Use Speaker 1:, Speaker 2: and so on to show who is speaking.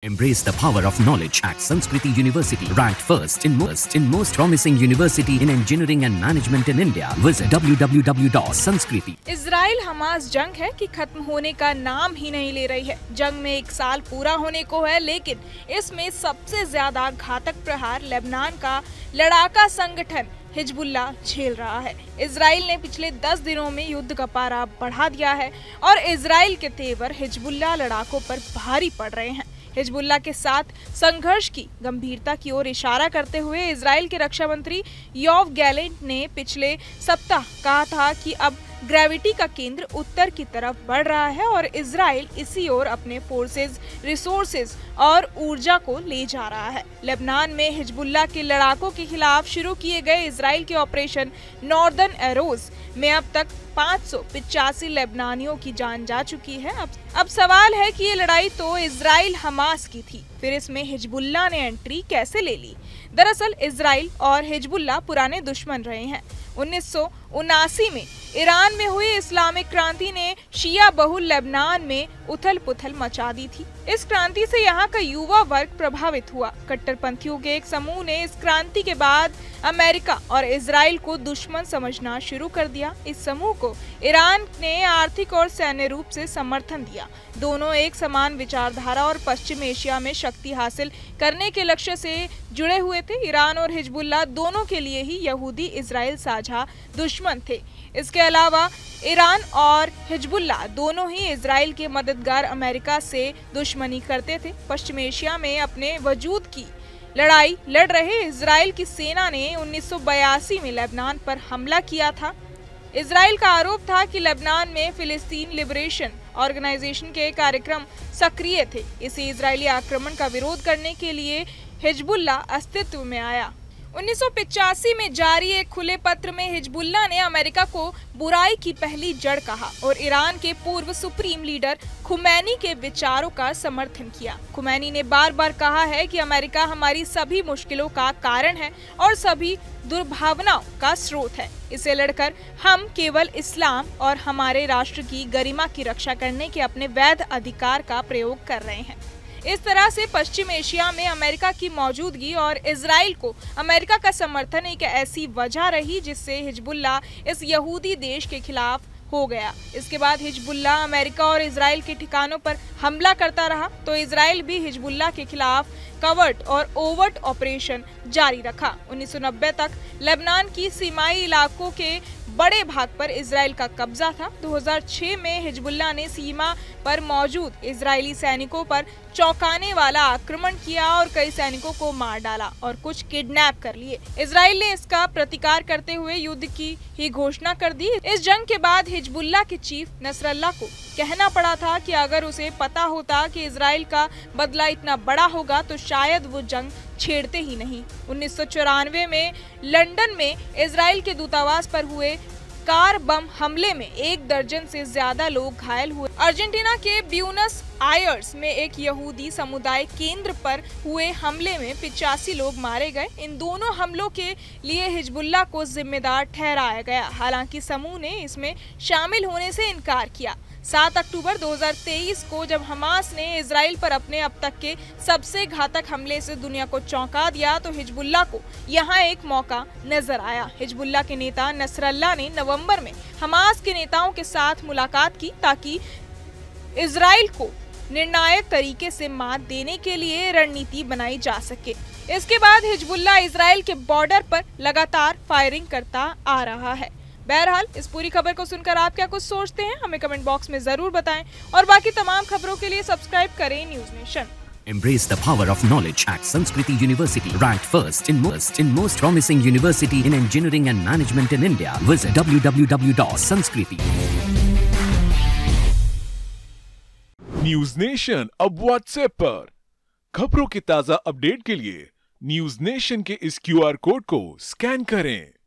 Speaker 1: Embrace the power of knowledge at Sanskriti University, ranked first in most promising university in engineering and management in India. Visit www.sanskriti.
Speaker 2: Israel Hamas जंग है कि खत्म होने का नाम ही नहीं ले रही है। जंग में 1 साल पूरा होने को है, लेकिन इसमें सबसे ज्यादा घातक प्रहार लेबनान का लड़ाका संगठन हिजबुल्लाह झेल रहा है। इजराइल ने पिछले 10 दिनों में युद्ध का पारा बढ़ा दिया है और इजराइल के तेवर हिजबुल्लाह लड़ाकों पर भारी पड़ रहे हैं। हिजबुल्लाह के साथ संघर्ष की गंभीरता की ओर इशारा करते हुए इजराइल के रक्षा मंत्री योव गैलेंट ने पिछले सप्ताह कहा था कि अब ग्रेविटी का केंद्र उत्तर की तरफ बढ़ रहा है और इजराइल इसी ओर अपने फोर्सेस, रिसोर्सेज और ऊर्जा को ले जा रहा है। लेबनान में हिजबुल्लाह के लड़ाकों के खिलाफ शुरू किए गए इजराइल के ऑपरेशन नॉर्दर्न एरोज में अब तक 585 लेबनानियों की जान जा चुकी है। अब सवाल है कि ये लड़ाई तो इजराइल हमास की थी, फिर इसमें हिजबुल्लाह ने एंट्री कैसे ले ली? दरअसल इजराइल और हिजबुल्लाह पुराने दुश्मन रहे हैं। 1979 में ईरान में हुई इस्लामिक क्रांति ने शिया बहुल लेबनान में उथल पुथल मचा दी थी। इस क्रांति से यहाँ का युवा वर्ग प्रभावित हुआ। कट्टरपंथियों के एक समूह ने इस क्रांति के बाद अमेरिका और इजराइल को दुश्मन समझना शुरू कर दिया। इस समूह को ईरान ने आर्थिक और सैन्य रूप से समर्थन दिया। दोनों एक समान विचारधारा और पश्चिम एशिया में शक्ति हासिल करने के लक्ष्य से जुड़े हुए थे। ईरान और हिजबुल्लाह दोनों के लिए ही यहूदी इजराइल साझा दुश्मन थे। इसके अलावा ईरान और हिजबुल्लाह दोनों ही इजराइल के मददगार अमेरिका से दुश्मनी करते थे। पश्चिम एशिया में अपने वजूद की लड़ाई लड़ रहे इजराइल की सेना ने 1982 में लेबनान पर हमला किया था। इजराइल का आरोप था कि लेबनान में फिलिस्तीन लिबरेशन ऑर्गेनाइजेशन के कार्यक्रम सक्रिय थे। इसी इजरायली आक्रमण का विरोध करने के लिए हिजबुल्लाह अस्तित्व में आया। 1985 में जारी एक खुले पत्र में हिजबुल्लाह ने अमेरिका को बुराई की पहली जड़ कहा और ईरान के पूर्व सुप्रीम लीडर खुमैनी के विचारों का समर्थन किया। खुमैनी ने बार बार कहा है कि अमेरिका हमारी सभी मुश्किलों का कारण है और सभी दुर्भावनाओं का स्रोत है। इसे लड़कर हम केवल इस्लाम और हमारे राष्ट्र की गरिमा की रक्षा करने के अपने वैध अधिकार का प्रयोग कर रहे हैं। इस तरह से पश्चिम एशिया में अमेरिका की मौजूदगी और इजराइल को अमेरिका का समर्थन एक ऐसी वजह रही जिससे हिजबुल्लाह इस यहूदी देश के खिलाफ हो गया। इसके बाद हिजबुल्लाह अमेरिका और इजराइल के ठिकानों पर हमला करता रहा तो इजराइल भी हिजबुल्लाह के खिलाफ कवर्ट और ओवर्ट ऑपरेशन जारी रखा। 1990 तक लेबनान की सीमाई इलाकों के बड़े भाग पर इजराइल का कब्जा था। 2006 में हिजबुल्लाह ने सीमा पर मौजूद इजरायली सैनिकों पर चौंकाने वाला आक्रमण किया और कई सैनिकों को मार डाला और कुछ किडनैप कर लिए। इजराइल ने इसका प्रतिकार करते हुए युद्ध की ही घोषणा कर दी। इस जंग के बाद हिजबुल्लाह के चीफ नसरल्लाह को कहना पड़ा था कि अगर उसे पता होता कि इजराइल का बदला इतना बड़ा होगा तो शायद वो जंग छेड़ते ही नहीं। 1994 में लंदन में इजराइल के दूतावास पर हुए कार बम हमले में 1 दर्जन से ज्यादा लोग घायल हुए। अर्जेंटीना के ब्यूनस आयर्स में एक यहूदी समुदाय केंद्र पर हुए हमले में 85 लोग मारे गए। इन दोनों हमलों के लिए हिजबुल्लाह को जिम्मेदार ठहराया गया, हालांकि समूह ने इसमें शामिल होने से इनकार किया। 7 अक्टूबर 2023 को जब हमास ने इजराइल पर अपने अब तक के सबसे घातक हमले से दुनिया को चौंका दिया तो हिजबुल्लाह को यहाँ एक मौका नजर आया। हिजबुल्लाह के नेता नसरल्लाह ने नवंबर में हमास के नेताओं के साथ मुलाकात की ताकि इजराइल को निर्णायक तरीके से मात देने के लिए रणनीति बनाई जा सके। इसके बाद हिजबुल्लाह इजराइल के बॉर्डर पर लगातार फायरिंग करता आ रहा है। बहरहाल इस पूरी खबर को सुनकर आप क्या कुछ सोचते हैं, हमें कमेंट बॉक्स में जरूर बताएं और बाकी तमाम खबरों के लिए सब्सक्राइब करें news nation.
Speaker 1: Embrace the power of knowledge at Sanskriti University, ranked first in most promising university in engineering and management in India. Visit www.sanskriti.
Speaker 3: News nation अब व्हाट्सएप पर खबरों के ताजा अपडेट के लिए न्यूज नेशन के इस QR कोड को स्कैन करें।